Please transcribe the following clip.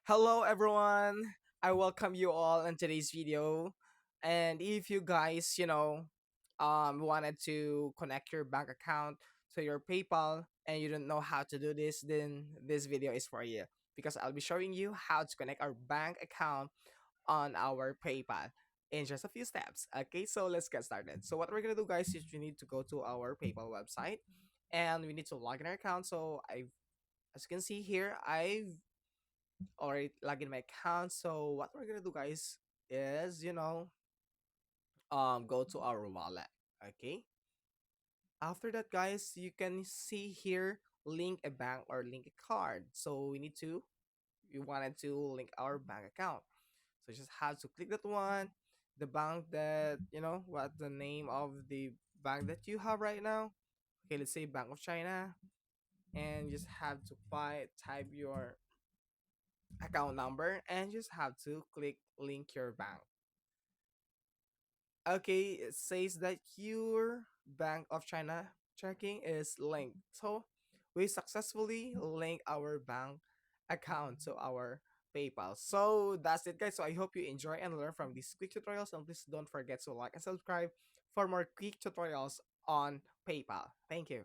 Hello everyone. I welcome you all in today's video. And if you guys, wanted to connect your bank account to your PayPal and you don't know how to do this, then this video is for you because I'll be showing you how to connect our bank account on our PayPal in just a few steps. Okay, so let's get started. So what we're going to do guys is we need to go to our PayPal website and we need to log in our account. So I as you can see here, I've already log in my account. So what we're gonna do, guys, is go to our wallet. Okay. After that, guys, you can see here link a bank or link a card. So we wanted to link our bank account. So you just have to click that one, the bank that what the name of the bank that you have right now. Okay, let's say Bank of China, and just have to type your account number and just have to click link your bank. Okay, it says that your Bank of China checking is linked. So we successfully link our bank account to our PayPal. So that's it guys. So I hope you enjoy and learn from these quick tutorials, and please don't forget to like and subscribe for more quick tutorials on PayPal. Thank you.